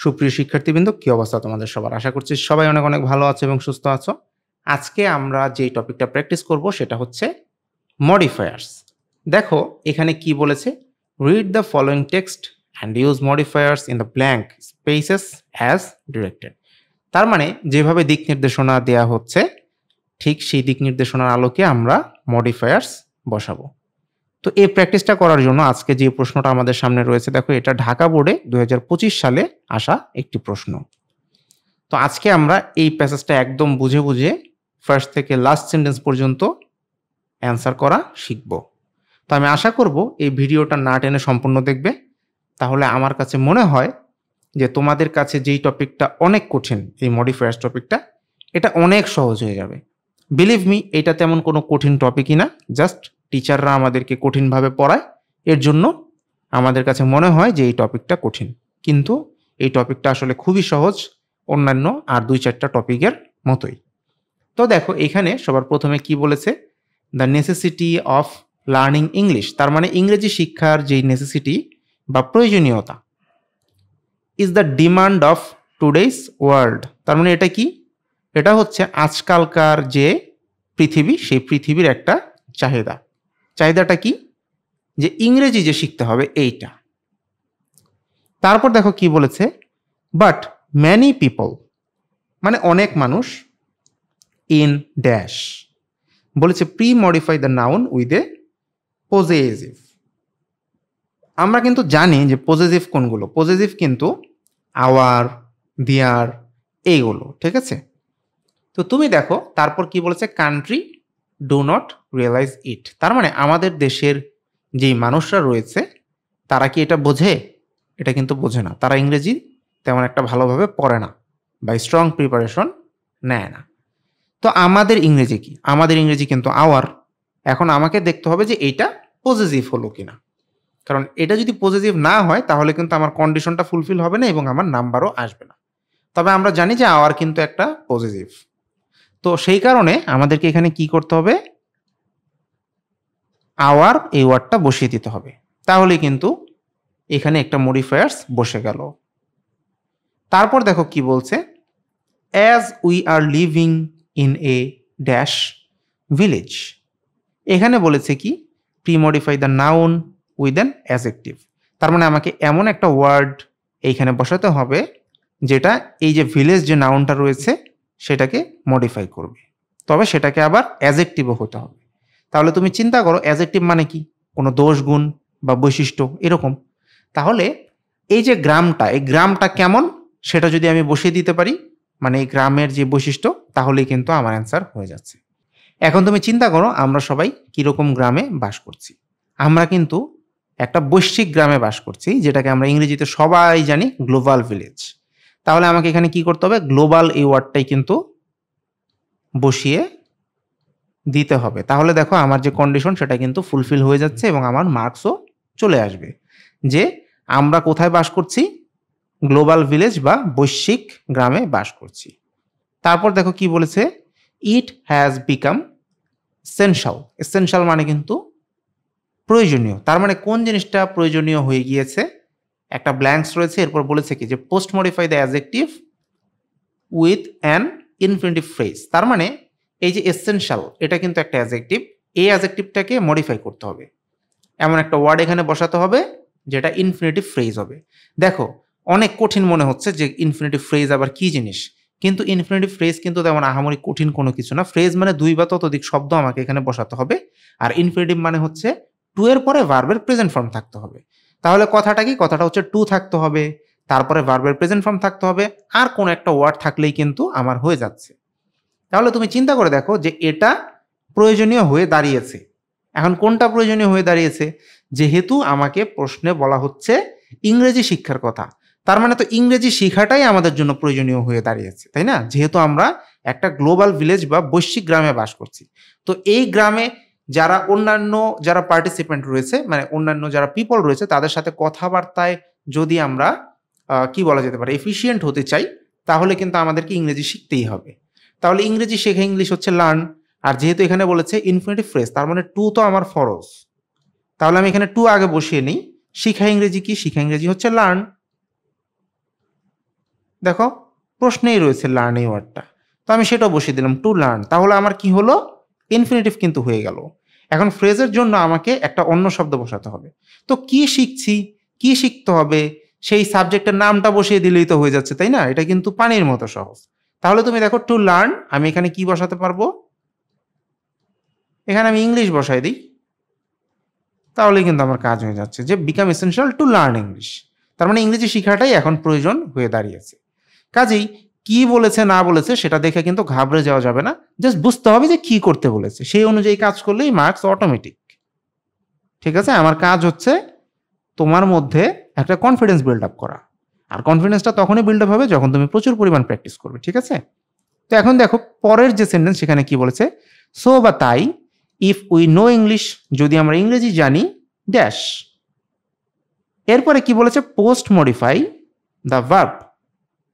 সুপ্রিয় শিক্ষার্থীবৃন্দ, কি অবস্থা তোমাদের সবার? আশা করছি সবাই অনেক অনেক ভালো আছো এবং সুস্থ আছো। আজকে আমরা যেই টপিকটা প্র্যাকটিস করব সেটা হচ্ছে মডিফায়ার্স। দেখো এখানে কি বলেছে, read the following text and use modifiers in the blank spaces as directed. তার মানে যেভাবে দিক নির্দেশনা দেয়া হচ্ছে ঠিক সেই দিক নির্দেশনার আলোকে আমরা মডিফায়ার্স বসাবো। তো এই প্র্যাকটিসটা করার জন্য আজকে যে প্রশ্নটা আমাদের সামনে রয়েছে, দেখো এটা ঢাকা বোর্ডে 2025 সালে আসা একটি প্রশ্ন। তো আজকে আমরা এই প্যাসেজটা একদম বুঝে বুঝে ফার্স্ট থেকে লাস্ট সেন্টেন্স পর্যন্ত অ্যান্সার করা শিখব। তো আমি আশা করব এই ভিডিওটা না টেনে সম্পূর্ণ দেখবে, তাহলে আমার কাছে মনে হয় যে তোমাদের কাছে যেই টপিকটা অনেক কঠিন, এই মডিফায়ার্স টপিকটা, এটা অনেক সহজ হয়ে যাবে। বিলিভ মি, এটা তেমন কোনো কঠিন টপিকই না, জাস্ট টিচাররা আমাদেরকে কঠিনভাবে পড়ায়, এর জন্য আমাদের কাছে মনে হয় যে এই টপিকটা কঠিন, কিন্তু এই টপিকটা আসলে খুবই সহজ, অন্যান্য আর 2-4টা টপিকের মতোই। তো দেখো এখানে সবার প্রথমে কি বলেছে, the necessity of learning English. তার মানে ইংরেজি শিক্ষার যেই নেসেসিটি বা প্রয়োজনীয়তা, is the demand of today's world. তার মানে এটা কি? এটা হচ্ছে আজকালকার যে পৃথিবী, সেই পৃথিবীর একটা চাহিদা। চাহিদাটা কি? যে ইংরেজি যে শিখতে হবে এইটা। তারপর দেখো কি বলেছে, বাট ম্যানি পিপল, মানে অনেক মানুষ, ইন ড্যাশ বলেছে pre modify the noun with a possessive. আমরা কিন্তু জানি যে পজেসিভ কোনগুলো। পজেসিভ কিন্তু আওয়ার, দিয়ার, এইগুলো, ঠিক আছে? তো তুমি দেখো তারপর কি বলেছে, কান্ট্রি ডু নট রিয়েলাইজ ইট। তার মানে আমাদের দেশের যেই মানুষরা রয়েছে তারা কি এটা বোঝে? এটা কিন্তু বোঝে না। তারা ইংরেজি তেমন একটা ভালোভাবে পড়ে না বা স্ট্রং প্রিপারেশন নেয় না। তো আমাদের ইংরেজি কি? আমাদের ইংরেজি কিন্তু আওয়ার। এখন আমাকে দেখতে হবে যে এইটা পজেসিভ হলো কিনা, কারণ এটা যদি পজেসিভ না হয় তাহলে কিন্তু আমার কন্ডিশনটা ফুলফিল হবে না এবং আমার নাম্বারও আসবে না। তবে আমরা জানি যে আওয়ার কিন্তু একটা পজেসিভ। তো সেই কারণে আমাদেরকে এখানে কি করতে হবে, আওয়ার এই ওয়ার্ডটা বসিয়ে দিতে হবে, তাহলে কিন্তু এখানে একটা মডিফায়ার্স বসে গেল। তারপর দেখো কি বলছে, as we are living in a dash village. এখানে বলেছে কি, pre modify the noun with an adjective. তার মানে আমাকে এমন একটা ওয়ার্ড এইখানে বসাতে হবে যেটা এই যে ভিলেজ যে নাউনটা রয়েছে সেটাকে মডিফাই করবে, তবে সেটাকে আবার অ্যাডজেক্টিভও হতে হবে। তাহলে তুমি চিন্তা করো, অ্যাডজেক্টিভ মানে কি? কোনো দোষ, গুণ বা বৈশিষ্ট্য এরকম। তাহলে এই যে গ্রামটা, এই গ্রামটা কেমন সেটা যদি আমি বসিয়ে দিতে পারি, মানে এই গ্রামের যে বৈশিষ্ট্য, তাহলেই কিন্তু আমার অ্যান্সার হয়ে যাচ্ছে। এখন তুমি চিন্তা করো আমরা সবাই কিরকম গ্রামে বাস করছি। আমরা কিন্তু একটা বৈশ্বিক গ্রামে বাস করছি, যেটাকে আমরা ইংরেজিতে সবাই জানি গ্লোবাল ভিলেজ। তাহলে আমাকে এখানে কি করতে হবে, গ্লোবাল এই ওয়ার্ডটাই কিন্তু বসিয়ে দিতে হবে। তাহলে দেখো আমার যে কন্ডিশন সেটা কিন্তু ফুলফিল হয়ে যাচ্ছে এবং আমার মার্কসও চলে আসবে যে আমরা কোথায় বাস করছি, গ্লোবাল ভিলেজ বা বৈশ্বিক গ্রামে বাস করছি। তারপর দেখো কি বলেছে, it has become essential. Essential মানে কিন্তু প্রয়োজনীয়। তার মানে কোন জিনিসটা প্রয়োজনীয় হয়ে গিয়েছে? একটা ব্ল্যাঙ্কস রয়েছে, এরপর বলেছে কি যে post modify the adjective with an infinitive phrase. তার মানে এই যে এসেনশিয়াল, এটা কিন্তু একটা অ্যাডজেক্টিভ, এই অ্যাডজেক্টিভটাকে মডিফাই করতে হবে, এমন একটা ওয়ার্ড এখানে বসাতে হবে যেটা ইনফিনিটিভ ফ্রেজ হবে। দেখো অনেক কঠিন মনে হচ্ছে যে ইনফিনিটিভ ফ্রেজ আবার কি জিনিস, কিন্তু ইনফিনিটিভ ফ্রেজ কিন্তু তেমন আহামরি কঠিন কোনো কিছু না। ফ্রেজ মানে 2 বা ততোধিক শব্দ আমাকে এখানে বসাতে হবে, আর ইনফিনিটিভ মানে হচ্ছে টু এর পরে ভার্বের প্রেজেন্ট ফর্ম থাকতে হবে। তাহলে কথাটা কি? কথাটা হচ্ছে টু থাকতে হবে, তারপরে ভার্বের প্রেজেন্ট ফর্ম থাকতে হবে, আর কোনো একটা ওয়ার্ড থাকলেই কিন্তু আমার হয়ে যাচ্ছে। তাহলে তুমি চিন্তা করে দেখো যে এটা প্রয়োজনীয় হয়ে দাঁড়িয়েছে। এখন কোনটা প্রয়োজনীয় হয়ে দাঁড়িয়েছে? যেহেতু আমাকে প্রশ্নে বলা হচ্ছে ইংরেজি শিক্ষার কথা, তার মানে তো ইংরেজি শেখাটাই আমাদের জন্য প্রয়োজনীয় হয়ে দাঁড়িয়েছে, তাই না? যেহেতু আমরা একটা গ্লোবাল ভিলেজ বা বৈশ্বিক গ্রামে বাস করছি, তো এই গ্রামে যারা অন্যান্য যারা পার্টিসিপেন্ট রয়েছে, মানে অন্যান্য যারা পিপল রয়েছে, তাদের সাথে কথাবার্তায় যদি আমরা কি বলা যেতে পারে, এফিশিয়েন্ট হতে চাই, তাহলে কিন্তু আমাদেরকে ইংরেজি শিখতেই হবে। তাহলে ইংরেজি শেখা, ইংলিশ হচ্ছে লার্ন, আর যেহেতু এখানে বলেছে ইনফিনিটিভ ফ্রেজ, তার মানে টু তো আমার ফরজ। তাহলে আমি এখানে টু আগে বসিয়ে নিই। শিখা ইংরেজি কি? শিখা ইংরেজি হচ্ছে লার্ন। দেখো প্রশ্নেই রয়েছে লার্ন এই ওয়ার্ডটা, তো আমি সেটাও বসিয়ে দিলাম টু লার্ন। তাহলে আমার কি হলো, ইনফিনিটিভ কিন্তু হয়ে গেল। এখন ফ্রেজের জন্য আমাকে একটা অন্য শব্দ বসাতে হবে। তো কি শিখছি, কি শিখতে হবে, সেই সাবজেক্টের নামটা বসিয়ে দিলেই তো হয়ে যাচ্ছে, তাই না? এটা কিন্তু পানির মতো সহজ। তাহলে তুমি দেখো টু লার্ন, আমি এখানে কি বসাতে পারবো, এখানে আমি ইংলিশ বসাই দিই, তাহলে কিন্তু আমার কাজ হয়ে যাচ্ছে যে become essential to learn English. তার মানে ইংরেজি শেখাটাই এখন প্রয়োজন হয়ে দাঁড়িয়েছে। কাজেই কি বলেছে না বলেছে সেটা দেখে কিন্তু ঘাবড়ে যাওয়া যাবে না, জাস্ট বুঝতে হবে যে কি করতে বলেছে, সেই অনুযায়ী কাজ করলেই মার্কস অটোমেটিক। ঠিক আছে, আমার কাজ হচ্ছে তোমার মধ্যে একটা কনফিডেন্স বিল্ড আপ করা, আর কনফিডেন্সটা তখনই বিল্ড আপ হবে যখন তুমি প্রচুর পরিমাণ প্র্যাকটিস করবে। ঠিক আছে, তো এখন দেখো পরের যে সেন্টেন্স সেখানে কি বলেছে, সো বা তাই, ইফ উই নো ইংলিশ, যদি আমরা ইংরেজি জানি ড্যাশ। এরপরে কি বলেছে, পোস্ট মডিফাই দ্য ভার্ব।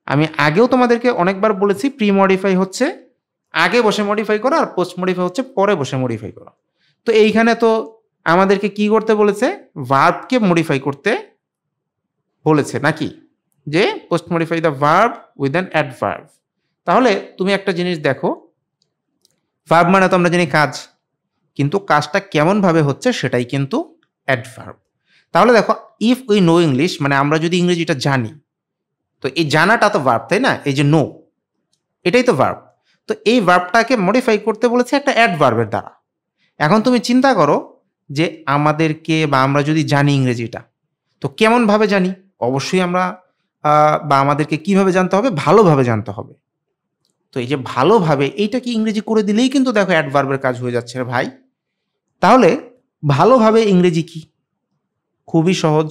আমি আগেও তোমাদেরকে অনেকবার বলেছি প্রি মডিফাই হচ্ছে আগে বসে মডিফাই করা, আর পোস্ট মডিফাই হচ্ছে পরে বসে মডিফাই করা। তো এইখানে তো আমাদেরকে কি করতে বলেছে, ভার্বকে মডিফাই করতে বলেছে নাকি, যে post modify the verb with an adverb. তাহলে তুমি একটা জিনিস দেখো, ভার্ব মানে তো আমরা জানি কাজ, কিন্তু কাজটা কেমন ভাবে হচ্ছে সেটাই কিন্তু অ্যাডভার্ব। তাহলে দেখো ইফ উই নো ইংলিশ মানে আমরা যদি ইংরেজিটা জানি, তো এই জানাটা তো ভার্ব, তাই না? এই যে নো, এটাই তো ভার্ব। তো এই ভার্বটাকে মডিফাই করতে বলেছে একটা অ্যাডভার্বের দ্বারা। এখন তুমি চিন্তা করো যে আমাদেরকে বা আমরা যদি জানি ইংরেজিটা, তো কেমন ভাবে জানি? অবশ্যই আমরা বা আমাদেরকে কিভাবে জানতে হবে, ভালোভাবে জানতে হবে। তো এই যে ভালোভাবে, এইটা কি ইংরেজি করে দিলেই কিন্তু দেখো অ্যাডভার্বের কাজ হয়ে যাচ্ছে রে ভাই। তাহলে ভালোভাবে ইংরেজি কি? খুবই সহজ,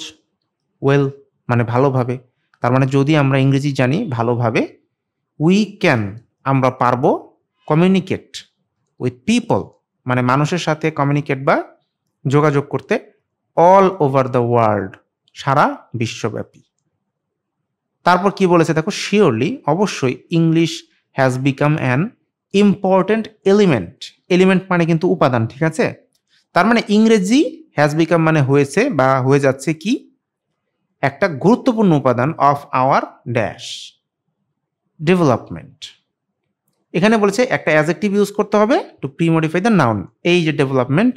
ওয়েল মানে ভালোভাবে। তার মানে যদি আমরা ইংরেজি জানি ভালোভাবে, উই ক্যান আমরা পারবো, কমিউনিকেট উইথ পিপল মানে মানুষের সাথে কমিউনিকেট বা যোগাযোগ করতে, অল ওভার দ্য ওয়ার্ল্ড সারা বিশ্বব্যাপী। তারপর কি বলেছে দেখো, শিওরলি অবশ্যই, English has become an important element. Element মানে কিন্তু উপাদান, ঠিক আছে? তার মানে ইংরেজি হ্যাজ বিকাম মানে হয়েছে বা হয়ে যাচ্ছে কি, একটা গুরুত্বপূর্ণ উপাদান অফ আওয়ার ড্যাশ ডেভেলপমেন্ট। এখানে বলেছে একটা অ্যাডজেক্টিভ ইউজ করতে হবে to pre modify the noun. এই যে ডেভেলপমেন্ট,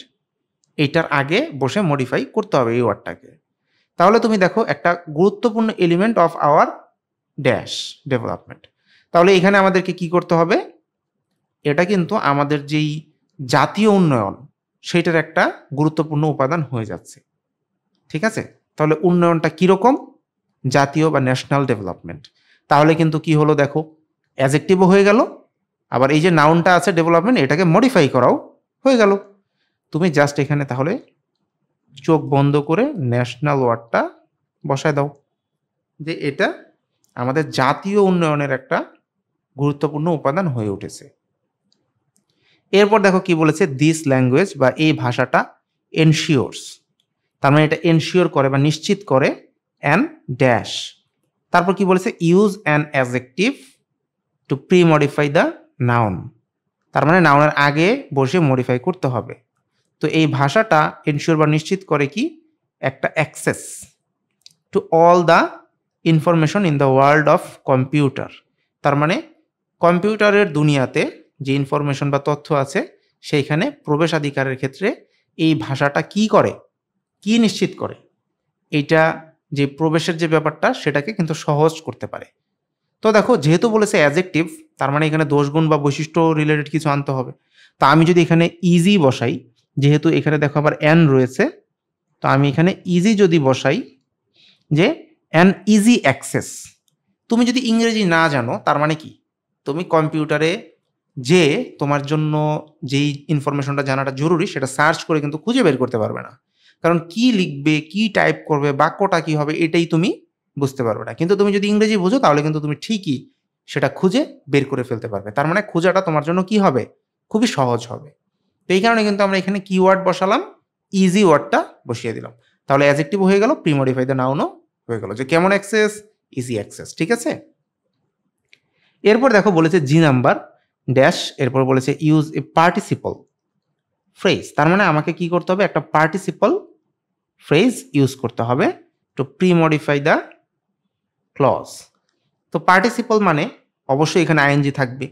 এইটার আগে বসে মডিফাই করতে হবে এই ওয়ার্ডটাকে। তাহলে তুমি দেখো একটা গুরুত্বপূর্ণ element of our dash development. তাহলে এখানে আমাদেরকে কি করতে হবে, এটা কিন্তু আমাদের যেই জাতীয় উন্নয়ন সেইটার একটা গুরুত্বপূর্ণ উপাদান হয়ে যাচ্ছে। ঠিক আছে, তাহলে উন্নয়নটা কীরকম, জাতীয় বা ন্যাশনাল ডেভেলপমেন্ট। তাহলে কিন্তু কি হলো দেখো, অ্যাডজেক্টিভও হয়ে গেল, আবার এই যে নাউনটা আছে ডেভেলপমেন্ট, এটাকে মডিফাই করাও হয়ে গেল। তুমি জাস্ট এখানে তাহলে চোখ বন্ধ করে ন্যাশনাল ওয়ার্ডটা বসায় দাও, যে এটা আমাদের জাতীয় উন্নয়নের একটা গুরুত্বপূর্ণ উপাদান হয়ে উঠেছে। এরপর দেখো কি বলেছে, দিস ল্যাঙ্গুয়েজ বা এই ভাষাটা এনশিওরস, তার মানে এটা এনশিওর করে বা নিশ্চিত করে, অ্যান ড্যাশ। তারপর কি বলেছে, use an adjective two pre modify the noun. তার মানে নাউনের আগে বসে মডিফাই করতে হবে। তো এই ভাষাটা এনশিওর বা নিশ্চিত করে কি, একটা access to all the information in the world of computer. তার মানে কম্পিউটারের দুনিয়াতে যে ইনফরমেশন বা তথ্য আছে সেইখানে প্রবেশাধিকারের ক্ষেত্রে এই ভাষাটা কি করে, কি নিশ্চিত করে, এইটা যে প্রবেশের যে ব্যাপারটা সেটাকে কিন্তু সহজ করতে পারে। তো দেখো যেহেতু বলেছে অ্যাডজেক্টিভ, তার মানে এখানে দোষগুণ বা বৈশিষ্ট্য রিলেটেড কিছু আনতে হবে। তো আমি যদি এখানে ইজি বসাই, যেহেতু এখানে দেখো আবার অ্যান রয়েছে, তো আমি এখানে ইজি যদি বসাই, যে অ্যান ইজি অ্যাক্সেস। তুমি যদি ইংরেজি না জানো তার মানে কি, তুমি কম্পিউটারে যে তোমার জন্য যেই ইনফরমেশনটা জানাটা জরুরি সেটা সার্চ করে কিন্তু খুঁজে বের করতে পারবে না, কারণ কি লিখবে, কি টাইপ করবে, বাক্যটা কি হবে এটাই তুমি বুঝতে পারবে না। কিন্তু তুমি যদি ইংরেজি বুঝো তাহলে কিন্তু তুমি ঠিকই সেটা খুঁজে বের করে ফেলতে পারবে। তার মানে খোঁজাটা তোমার জন্য কি হবে, খুবই সহজ হবে। তো এই কারণে কিন্তু আমরা এখানে কিওয়ার্ড বসালাম, ইজি ওয়ার্ডটা বসিয়ে দিলাম। তাহলে অ্যাডজেক্টিভ হয়ে গেল, প্রি মডিফাই দ্য নাউনও হয়ে গেল, যে কেমন অ্যাক্সেস, ইজি অ্যাক্সেস। ঠিক আছে, এরপর দেখো বলেছে জি নাম্বার ড্যাশ, এরপর বলেছে ইউজ এ পার্টিসিপল ফ্রেজ। তার মানে আমাকে কি করতে হবে, একটা পার্টিসিপল ফ্রেজ ইউজ করতে হবে to pre modify the clause. তো পার্টিসিপল মানে অবশ্যই এখানে আইএনজি থাকবে,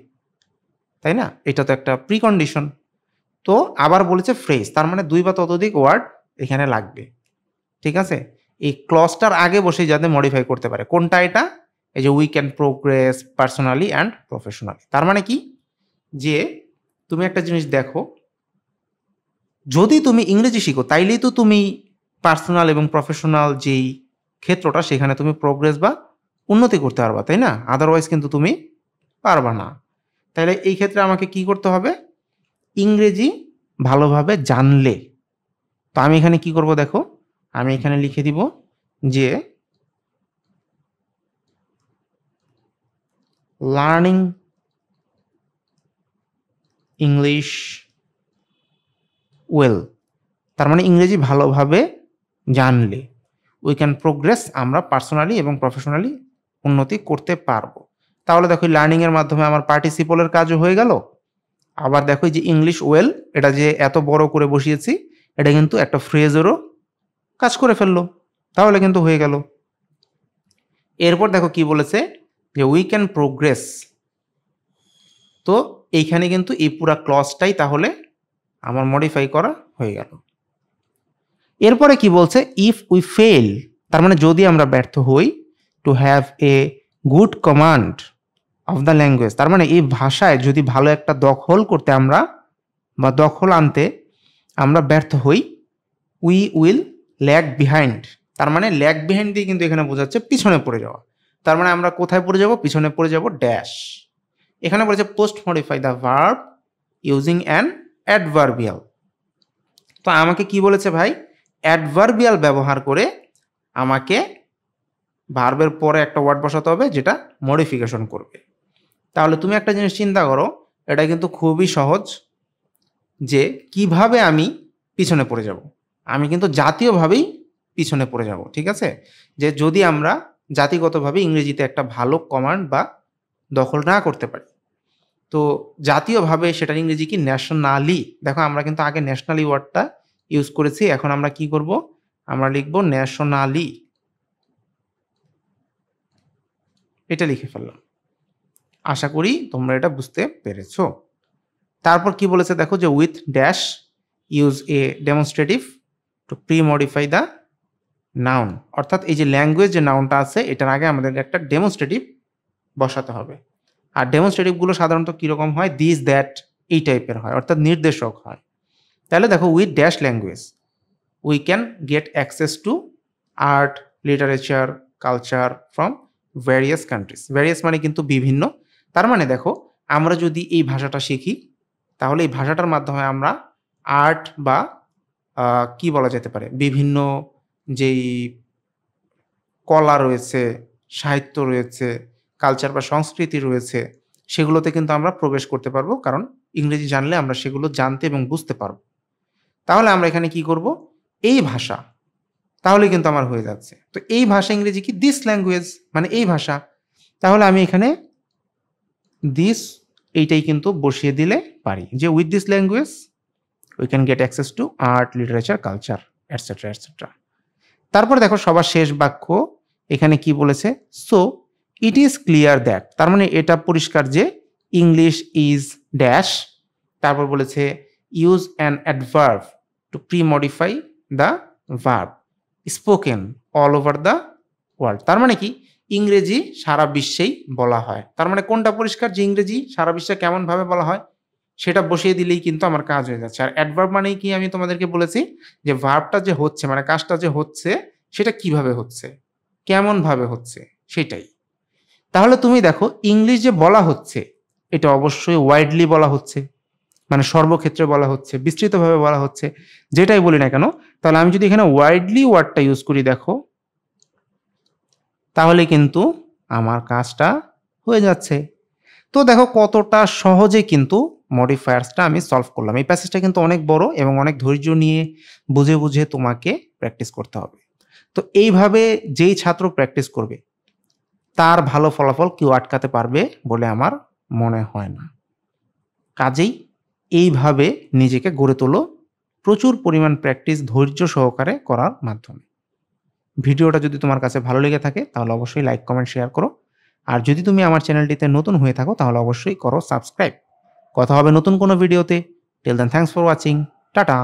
তাই না? এটা তো একটা প্রিকন্ডিশন। তো আবার বলেছে ফ্রেজ, তার মানে 2 বা ততোধিক ওয়ার্ড এখানে লাগবে। ঠিক আছে? এই ক্লজটার আগে বসেই যাতে মডিফাই করতে পারে। কোনটা এটা? এই যে we can progress personally and professionally. তার মানে কি? যে তুমি একটা জিনিস দেখো, যদি তুমি ইংরেজি শিখো তাইলেই তো তুমি পার্সোনাল এবং প্রফেশনাল যেই ক্ষেত্রটা সেখানে তুমি প্রোগ্রেস বা উন্নতি করতে পারবা, তাই না? আদারওয়াইজ কিন্তু তুমি পারবা না। তাহলে এই ক্ষেত্রে আমাকে কি করতে হবে? ইংরেজি ভালোভাবে জানলে। তো আমি এখানে কি করব দেখো, আমি এখানে লিখে দিব যে লার্নিং ইংলিশ ওয়েল, তার মানে ইংরেজি ভালোভাবে জানলে উই ক্যান প্রোগ্রেস, আমরা পার্সোনালি এবং প্রফেশনালি উন্নতি করতে পারবো। তাহলে দেখো লার্নিংয়ের মাধ্যমে আমার পার্টিসিপলের কাজও হয়ে গেল। আবার দেখো যে ইংলিশ ওয়েল, এটা যে এত বড় করে বসিয়েছি, এটা কিন্তু একটা ফ্রেজেরও কাজ করে ফেললো, তাহলে কিন্তু হয়ে গেল। এরপর দেখো কি বলেছে যে উই ক্যান প্রোগ্রেস। তো এইখানে কিন্তু এই পুরা ক্লজটাই তাহলে আমার মডিফাই করা হয়ে গেল। এরপরে কি বলছে? ইফ উই ফেল, তার মানে যদি আমরা ব্যর্থ হই, to have a good command of the language, তার মানে এই ভাষায় যদি ভালো একটা দখল করতে আমরা বা দখল আনতে আমরা ব্যর্থ হই, উই উইল ল্যাগ বিহাইন্ড। তার মানে ল্যাগ বিহাইন্ড দিয়ে কিন্তু এখানে বোঝাচ্ছে পিছনে পড়ে যাওয়া। তার মানে আমরা কোথায় পড়ে যাব? পিছনে পড়ে যাব ড্যাশ। এখানে বলেছে post modify the verb using an adverbial. তো আমাকে কি বলেছে ভাই? অ্যাডভার্বিয়াল ব্যবহার করে আমাকে ভার্বের পরে একটা ওয়ার্ড বসাতে হবে যেটা মডিফিকেশন করবে। তাহলে তুমি একটা জিনিস চিন্তা করো, এটা কিন্তু খুবই সহজ যে কিভাবে আমি পিছনে পড়ে যাব। আমি কিন্তু জাতীয়ভাবেই পিছনে পড়ে যাব, ঠিক আছে? যে যদি আমরা জাতিগতভাবে ইংরেজিতে একটা ভালো কমান্ড বা দখল না করতে পারি, তো জাতীয়ভাবে সেটার ইংরেজি কি? ন্যাশনালি। দেখো আমরা কিন্তু আগে ন্যাশনালি ওয়ার্ডটা ইউজ করেছি, এখন আমরা কি করব? আমরা লিখব ন্যাশনালি, এটা লিখে ফেললাম। আশা করি তোমরা এটা বুঝতে পেরেছো। তারপর কি বলেছে দেখো যে with dash use a demonstrative two pre modify the noun, অর্থাৎ এই যে ল্যাঙ্গুয়েজ যে নাউনটা আছে এটার আগে আমাদের একটা ডেমনস্ট্রেটিভ বসাতে হবে। আর ডেমনস্ট্রেটিভগুলো সাধারণত কীরকম হয়? দিস দ্যাট এই টাইপের হয়, অর্থাৎ নির্দেশক হয়। তাহলে দেখো with dash language we can get access to art, literature, culture from various countries. Various মানে কিন্তু বিভিন্ন। তার মানে দেখো আমরা যদি এই ভাষাটা শিখি তাহলে এই ভাষাটার মাধ্যমে আমরা আর্ট বা কি বলা যেতে পারে, বিভিন্ন যেই কলা রয়েছে, সাহিত্য রয়েছে, কালচার বা সংস্কৃতি রয়েছে, সেগুলোতে কিন্তু আমরা প্রবেশ করতে পারবো, কারণ ইংরেজি জানলে আমরা সেগুলো জানতে এবং বুঝতে পারবো। তাহলে আমরা এখানে কি করব? এই ভাষা, তাহলে কিন্তু আমার হয়ে যাচ্ছে। তো এই ভাষা ইংরেজি কি? দিস ল্যাঙ্গুয়েজ, মানে এই ভাষা। তাহলে আমি এখানে দিস এইটাই কিন্তু বসিয়ে দিলে পারি যে with this language we can get access to art, literature, culture etcetera etcetera. তারপর দেখো সবার শেষ বাক্য এখানে কি বলেছে? So it is clear that, তার মানে এটা পরিষ্কার যে ইংলিশ ইজ ড্যাশ, তারপর বলেছে use an adverb two pre modify the verb spoken all over the world. তার মানে কি? ইংরেজি সারা বিশ্বেই বলা হয়। তার মানে কোনটা পরিষ্কার? যে ইংরেজি সারা বিশ্বে কেমনভাবে বলা হয় সেটা বসিয়ে দিলেই কিন্তু আমার কাজ হয়ে যাচ্ছে। আর অ্যাডভার্ব মানেই কি? আমি তোমাদেরকে বলেছি যে ভার্বটা যে হচ্ছে, মানে কাজটা যে হচ্ছে সেটা কিভাবে হচ্ছে, কেমনভাবে হচ্ছে সেটাই। তাহলে তুমি দেখো ইংলিশ যে বলা হচ্ছে এটা অবশ্যই ওয়াইডলি বলা হচ্ছে, মানে সর্বক্ষেত্রে বলা হচ্ছে, বিস্তৃতভাবে বলা হচ্ছে, যেটাই বলি না কেন। তাহলে আমি যদি এখানে ওয়াইডলি ওয়ার্ডটা ইউজ করি দেখো, তাহলে কিন্তু আমার কাজটা হয়ে যাচ্ছে। তো দেখো কতটা সহজে কিন্তু মডিফায়ার্সটা আমি সলভ করলাম। এই প্যাসেজটা কিন্তু অনেক বড় এবং অনেক ধৈর্য নিয়ে বুঝে বুঝে তোমাকে প্র্যাকটিস করতে হবে। তো এইভাবে যেই ছাত্র প্র্যাকটিস করবে তার ভালো ফলাফল কেউ আটকাতে পারবে বলে আমার মনে হয় না। কাজেই এইভাবে নিজেকে গড়ে তোলো প্রচুর পরিমাণ প্র্যাকটিস ধৈর্য সহকারে করার মাধ্যমে। ভিডিওটা যদি তোমার কাছে ভালো লেগে থাকে তাহলে অবশ্যই লাইক, কমেন্ট, শেয়ার করো। আর যদি তুমি আমার চ্যানেলটিতে নতুন হয়ে থাকো তাহলে অবশ্যই করো সাবস্ক্রাইব। কথা হবে নতুন কোনো ভিডিওতে। Till then thanks for watching. Tata.